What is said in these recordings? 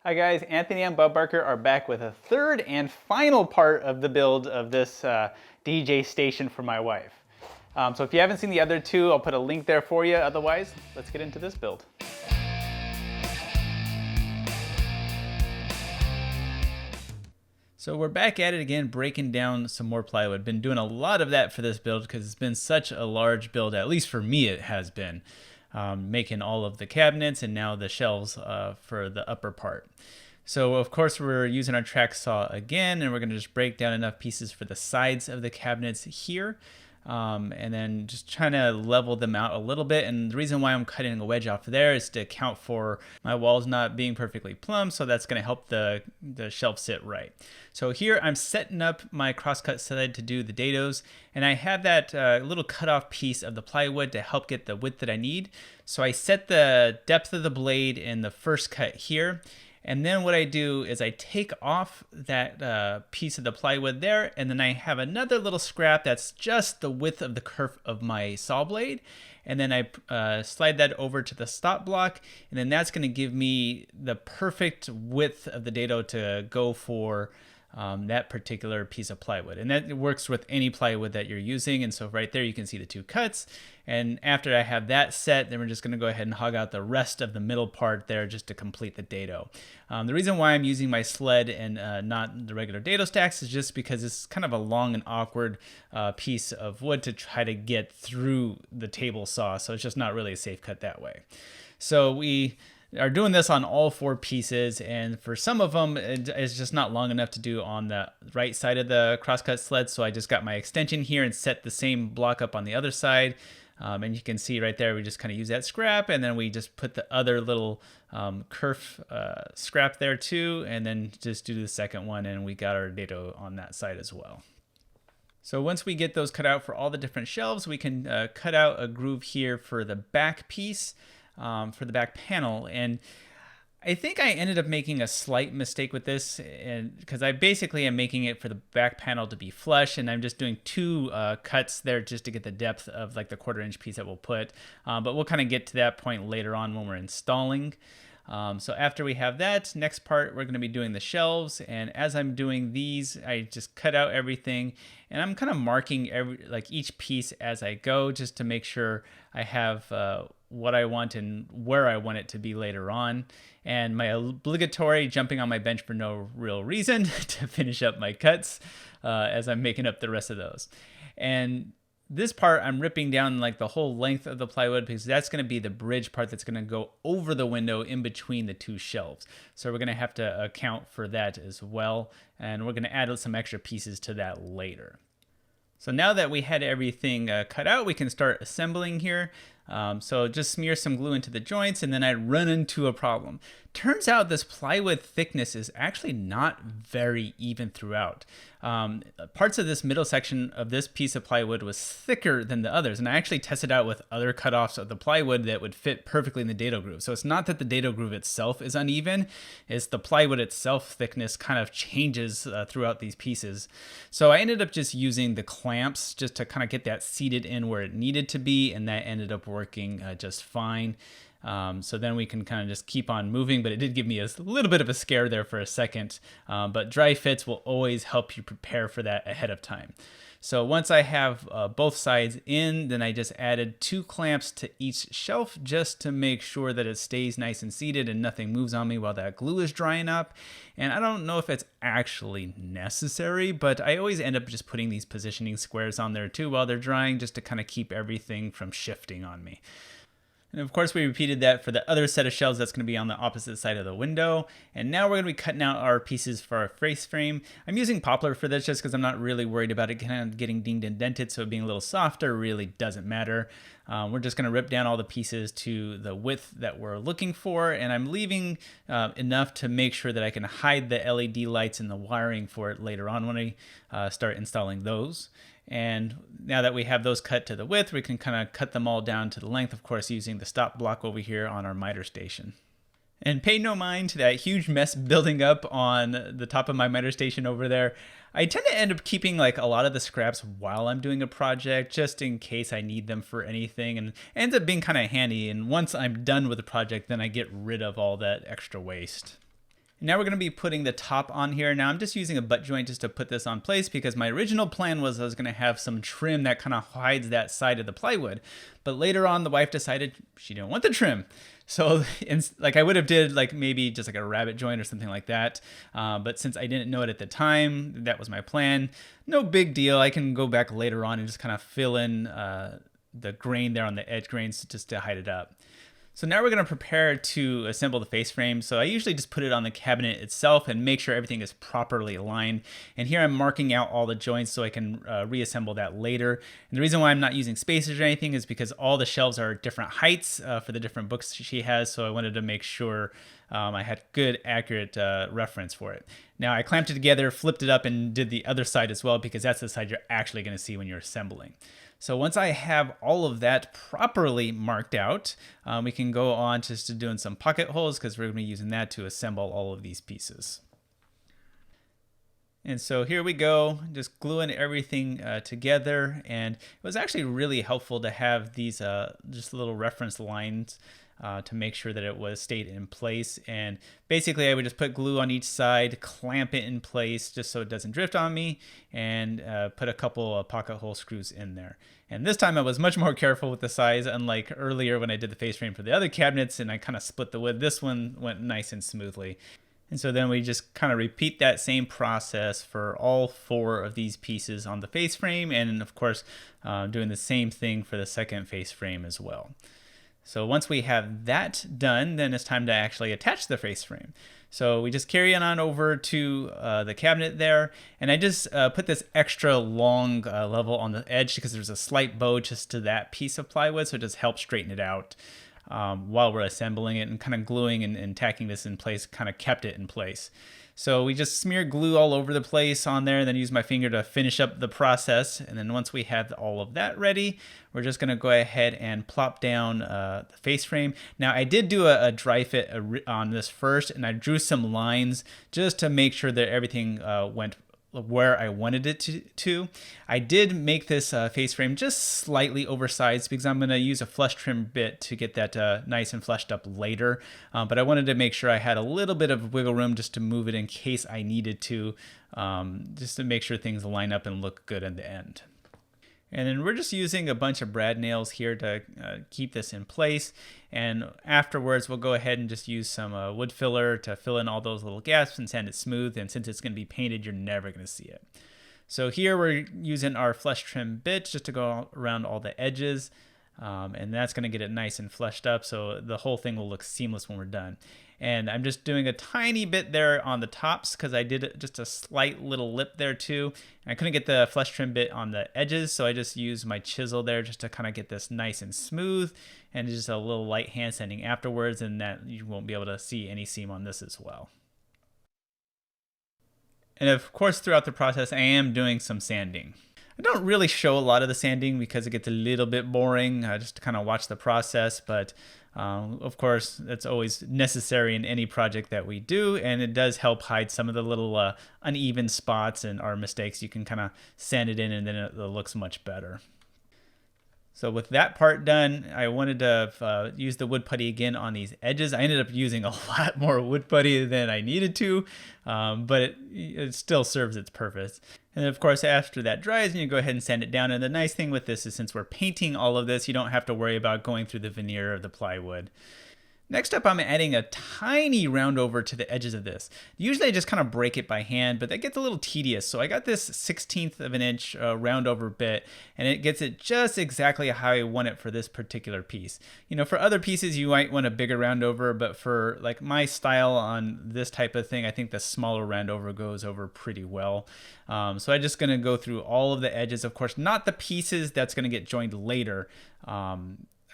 Hi guys, Anthony and Bob Barker are back with a third and final part of the build of this DJ station for my wife. So if you haven't seen the other two, I'll put a link there for you. Otherwise, let's get into this build. So we're back at it again, breaking down some more plywood. Been doing a lot of that for this build because it's been such a large build, at least for me it has been. Making all of the cabinets and now the shelves for the upper part. So of course we're using our track saw again, and we're going to just break down enough pieces for the sides of the cabinets here. And then just trying to level them out a little bit. And the reason why I'm cutting a wedge off there is to account for my walls not being perfectly plumb, so that's going to help the shelf sit right. So here I'm setting up my crosscut sled to do the dados, and I have that little cutoff piece of the plywood to help get the width that I need. So I set the depth of the blade in the first cut here. And then what I do is I take off that piece of the plywood there, and then I have another little scrap that's just the width of the curve of my saw blade. And then I slide that over to the stop block, and then that's going to give me the perfect width of the dado to go for that particular piece of plywood. And that works with any plywood that you're using. And so right there you can see the two cuts. And after I have that set, then we're just going to go ahead and hog out the rest of the middle part there just to complete the dado. The reason why I'm using my sled and not the regular dado stacks is just because it's kind of a long and awkward piece of wood to try to get through the table saw. So it's just not really a safe cut that way. So we are doing this on all four pieces, and for some of them it's just not long enough to do on the right side of the crosscut sled, so I just got my extension here and set the same block up on the other side. And you can see right there we just kind of use that scrap, and then we just put the other little kerf scrap there too, and then just do the second one, and we got our dado on that side as well. So once we get those cut out for all the different shelves, we can cut out a groove here for the back piece. For the back panel, and I think I ended up making a slight mistake with this, and because I basically am making it for the back panel to be flush, and I'm just doing two cuts there just to get the depth of like the 1/4 inch piece that we'll put, but we'll kind of get to that point later on when we're installing. So after we have that, next part we're going to be doing the shelves, and as I'm doing these, I just cut out everything, and I'm kind of marking each piece as I go just to make sure I have what I want and where I want it to be later on. And my obligatory jumping on my bench for no real reason to finish up my cuts as I'm making up the rest of those. And this part I'm ripping down like the whole length of the plywood because that's going to be the bridge part that's going to go over the window in between the two shelves. So we're going to have to account for that as well, and we're going to add some extra pieces to that later. So now that we had everything cut out, we can start assembling here. So just smear some glue into the joints, and then I run into a problem. Turns out this plywood thickness is actually not very even throughout. Parts of this middle section of this piece of plywood was thicker than the others, and I actually tested out with other cutoffs of the plywood that would fit perfectly in the dado groove. So it's not that the dado groove itself is uneven, it's the plywood itself thickness kind of changes throughout these pieces. So I ended up just using the clamps just to kind of get that seated in where it needed to be, and that ended up working just fine. So then we can kind of just keep on moving, but it did give me a little bit of a scare there for a second. But dry fits will always help you prepare for that ahead of time. So once I have both sides in, then I just added 2 clamps to each shelf just to make sure that it stays nice and seated and nothing moves on me while that glue is drying up. And I don't know if it's actually necessary, but I always end up just putting these positioning squares on there too while they're drying just to kind of keep everything from shifting on me. And of course we repeated that for the other set of shelves that's going to be on the opposite side of the window. And now we're going to be cutting out our pieces for our face frame. I'm using poplar for this just because I'm not really worried about it kind of getting dinged and dented, so it being a little softer really doesn't matter. We're just going to rip down all the pieces to the width that we're looking for, and I'm leaving enough to make sure that I can hide the LED lights and the wiring for it later on when I start installing those. And now that we have those cut to the width, we can kind of cut them all down to the length, of course, using the stop block over here on our miter station. And pay no mind to that huge mess building up on the top of my miter station over there. I tend to end up keeping like a lot of the scraps while I'm doing a project, just in case I need them for anything, and it ends up being kind of handy. And once I'm done with the project, then I get rid of all that extra waste. Now we're going to be putting the top on here. Now I'm just using a butt joint just to put this on place because my original plan was I was going to have some trim that kind of hides that side of the plywood. But later on, the wife decided she didn't want the trim. So like I would have did like maybe just like a rabbit joint or something like that. But since I didn't know it at the time, that was my plan. No big deal. I can go back later on and just kind of fill in the grain there on the edge grains just to hide it up. So now we're going to prepare to assemble the face frame. So I usually just put it on the cabinet itself and make sure everything is properly aligned. And here I'm marking out all the joints so I can reassemble that later. And the reason why I'm not using spacers or anything is because all the shelves are different heights for the different books she has. So I wanted to make sure I had good, accurate reference for it. Now I clamped it together, flipped it up, and did the other side as well because that's the side you're actually going to see when you're assembling. So once I have all of that properly marked out, we can go on just to doing some pocket holes because we're going to be using that to assemble all of these pieces. And so here we go, just gluing everything together. And it was actually really helpful to have these just little reference lines to make sure that it was stayed in place. And basically I would just put glue on each side, clamp it in place just so it doesn't drift on me, and put a couple of pocket hole screws in there. And this time I was much more careful with the size, unlike earlier when I did the face frame for the other cabinets and I kind of split the wood. This one went nice and smoothly. And so then we just kind of repeat that same process for all 4 of these pieces on the face frame, and of course doing the same thing for the second face frame as well. So once we have that done, then it's time to actually attach the face frame. So we just carry it on over to the cabinet there, and I just put this extra long level on the edge because there's a slight bow just to that piece of plywood, so it just helps straighten it out while we're assembling it, and kind of gluing and tacking this in place kind of kept it in place. So we just smear glue all over the place on there and then use my finger to finish up the process. And then once we have all of that ready, we're just going to go ahead and plop down the face frame. Now I did do a dry fit on this first, and I drew some lines just to make sure that everything went where I wanted it to. I did make this face frame just slightly oversized because I'm going to use a flush trim bit to get that nice and fleshed up later. But I wanted to make sure I had a little bit of wiggle room just to move it in case I needed to, just to make sure things line up and look good at the end. And then we're just using a bunch of brad nails here to keep this in place. And afterwards, we'll go ahead and just use some wood filler to fill in all those little gaps and sand it smooth. And since it's going to be painted, you're never going to see it. So here we're using our flush trim bit just to go around all the edges. And that's going to get it nice and fleshed up, so the whole thing will look seamless when we're done. And I'm just doing a tiny bit there on the tops because I did just a slight little lip there too. And I couldn't get the flush trim bit on the edges, so I just used my chisel there just to kind of get this nice and smooth, and just a little light hand sanding afterwards, and that you won't be able to see any seam on this as well. And of course, throughout the process, I am doing some sanding. I don't really show a lot of the sanding because it gets a little bit boring just to kind of watch the process, but of course that's always necessary in any project that we do, and it does help hide some of the little uneven spots and our mistakes. You can kind of sand it in and then it looks much better. So with that part done, I wanted to use the wood putty again on these edges. I ended up using a lot more wood putty than I needed to, but it still serves its purpose. And then of course, after that dries, you go ahead and sand it down. And the nice thing with this is since we're painting all of this, you don't have to worry about going through the veneer of the plywood. Next up, I'm adding a tiny round over to the edges of this. Usually I just kind of break it by hand, but that gets a little tedious. So I got this 1/16 of an inch round over bit, and it gets it just exactly how I want it for this particular piece. You know, for other pieces, you might want a bigger round over, but for like my style on this type of thing, I think the smaller round over goes over pretty well. So I'm just gonna go through all of the edges, of course, not the pieces that's gonna get joined later.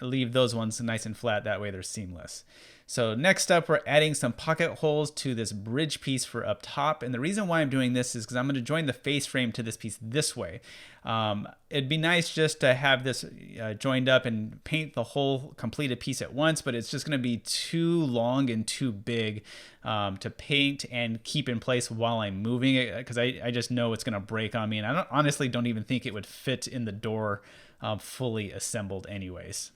Leave those ones nice and flat, that way they're seamless. So next up, we're adding some pocket holes to this bridge piece for up top. And the reason why I'm doing this is because I'm going to join the face frame to this piece this way. It'd be nice just to have this joined up and paint the whole completed piece at once, but it's just going to be too long and too big to paint and keep in place while I'm moving it, because I just know it's going to break on me, and honestly don't even think it would fit in the door fully assembled anyways.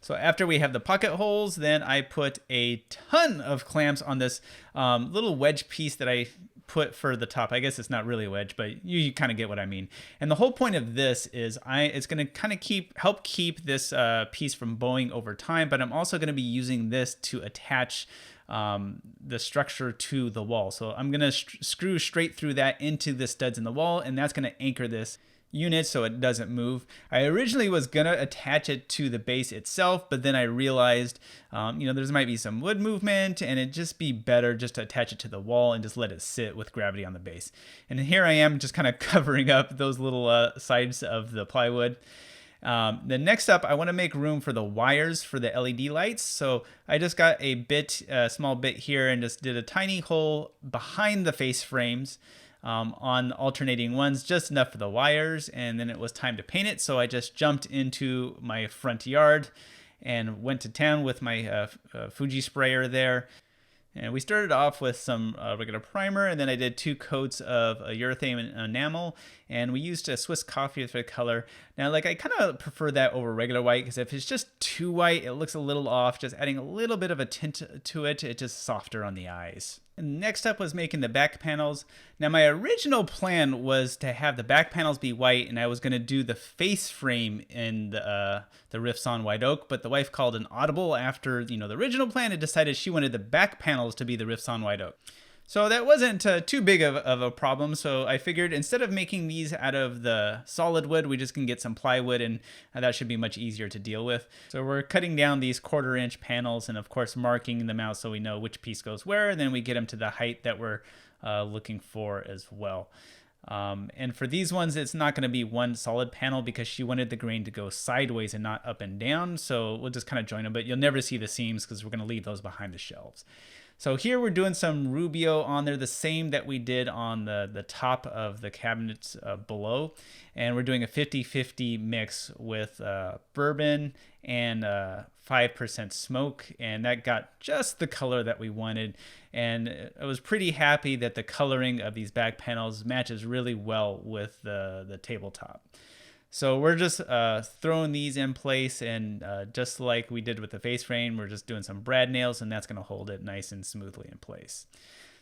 So after we have the pocket holes, then I put a ton of clamps on this little wedge piece that I put for the top. I guess it's not really a wedge, but you kind of get what I mean. And the whole point of this is it's going to kind of help keep this piece from bowing over time, but I'm also going to be using this to attach the structure to the wall. So I'm going to screw straight through that into the studs in the wall, and that's going to anchor this unit so it doesn't move. I originally was gonna attach it to the base itself, but then I realized there might be some wood movement, and it'd just be better just to attach it to the wall and just let it sit with gravity on the base. And here I am just kind of covering up those little sides of the plywood. Then next up, I want to make room for the wires for the LED lights. So I just got a small bit here and just did a tiny hole behind the face frames on alternating ones, just enough for the wires, and then it was time to paint it. So I just jumped into my front yard and went to town with my Fuji sprayer there. And we started off with some regular primer, and then I did 2 coats of urethane and enamel, and we used a Swiss coffee for the color. Now, I kind of prefer that over regular white, because if it's just too white, it looks a little off. Just adding a little bit of a tint to it, it's just softer on the eyes. And next up was making the back panels. Now, my original plan was to have the back panels be white, and I was going to do the face frame in the Riffs on White Oak, but the wife called an audible after the original plan and decided she wanted the back panels to be the Riffs on White Oak. So that wasn't too big of a problem. So I figured instead of making these out of the solid wood, we just can get some plywood, and that should be much easier to deal with. So we're cutting down these 1/4-inch panels and of course marking them out so we know which piece goes where, and then we get them to the height that we're looking for as well. And for these ones, it's not going to be one solid panel because she wanted the grain to go sideways and not up and down. So we'll just kind of join them, but you'll never see the seams because we're going to leave those behind the shelves. So here we're doing some Rubio on there, the same that we did on the top of the cabinets below. And we're doing a 50-50 mix with bourbon and 5% smoke. And that got just the color that we wanted. And I was pretty happy that the coloring of these back panels matches really well with the tabletop. So we're just throwing these in place, and just like we did with the face frame, we're just doing some brad nails, and that's going to hold it nice and smoothly in place.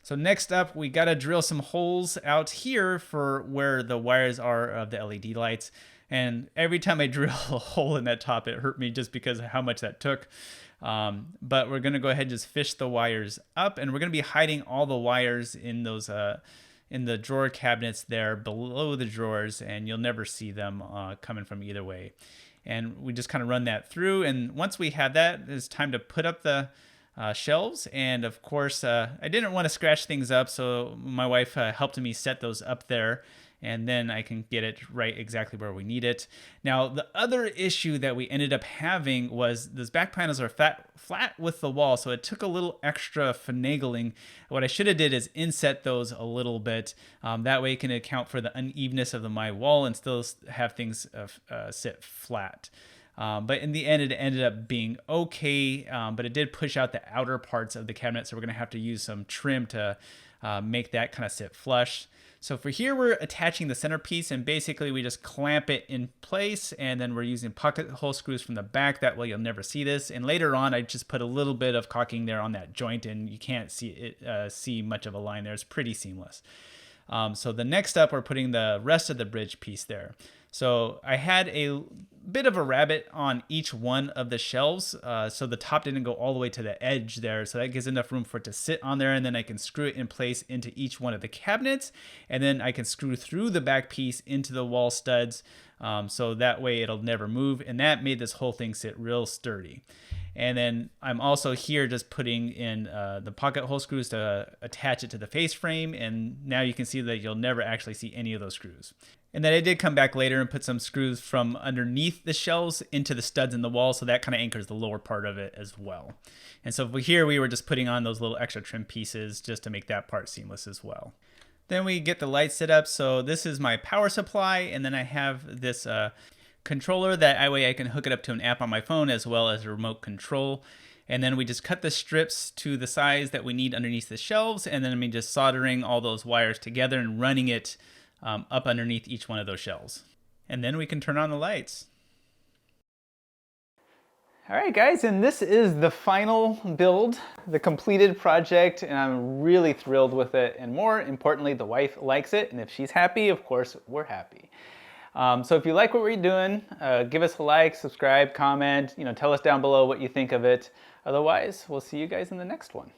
So next up, we got to drill some holes out here for where the wires are of the LED lights. And every time I drill a hole in that top, it hurt me just because of how much that took. But we're going to go ahead and just fish the wires up, and we're going to be hiding all the wires in those in the drawer cabinets there below the drawers, and you'll never see them coming from either way. And we just kind of run that through, and once we have that, it's time to put up the shelves. And of course, I didn't want to scratch things up, so my wife helped me set those up there, and then I can get it right exactly where we need it. Now, the other issue that we ended up having was those back panels are flat with the wall, so it took a little extra finagling. What I should have did is inset those a little bit. That way it can account for the unevenness of my wall and still have things sit flat. But in the end, it ended up being okay, but it did push out the outer parts of the cabinet, so we're going to have to use some trim to make that kind of sit flush. So for here, we're attaching the centerpiece, and basically we just clamp it in place, and then we're using pocket hole screws from the back. That way you'll never see this. And later on, I just put a little bit of caulking there on that joint, and you can't see much of a line there. It's pretty seamless. So the next up, we're putting the rest of the bridge piece there. So I had a bit of a rabbet on each one of the shelves, so the top didn't go all the way to the edge there, so that gives enough room for it to sit on there, and then I can screw it in place into each one of the cabinets, and then I can screw through the back piece into the wall studs, so that way it'll never move, and that made this whole thing sit real sturdy. And then I'm also here just putting in the pocket hole screws to attach it to the face frame, and now you can see that you'll never actually see any of those screws. And then I did come back later and put some screws from underneath the shelves into the studs in the wall, so that kind of anchors the lower part of it as well. And so here we were just putting on those little extra trim pieces just to make that part seamless as well. Then we get the lights set up. So this is my power supply, and then I have this controller that way I can hook it up to an app on my phone as well as a remote control. And then we just cut the strips to the size that we need underneath the shelves, and then I'm just soldering all those wires together and running it up underneath each one of those shelves. And then we can turn on the lights. All right, guys, and this is the final build, the completed project, and I'm really thrilled with it. And more importantly, the wife likes it, and if she's happy, of course, we're happy. So if you like what we're doing, give us a like, subscribe, comment, tell us down below what you think of it. Otherwise, we'll see you guys in the next one.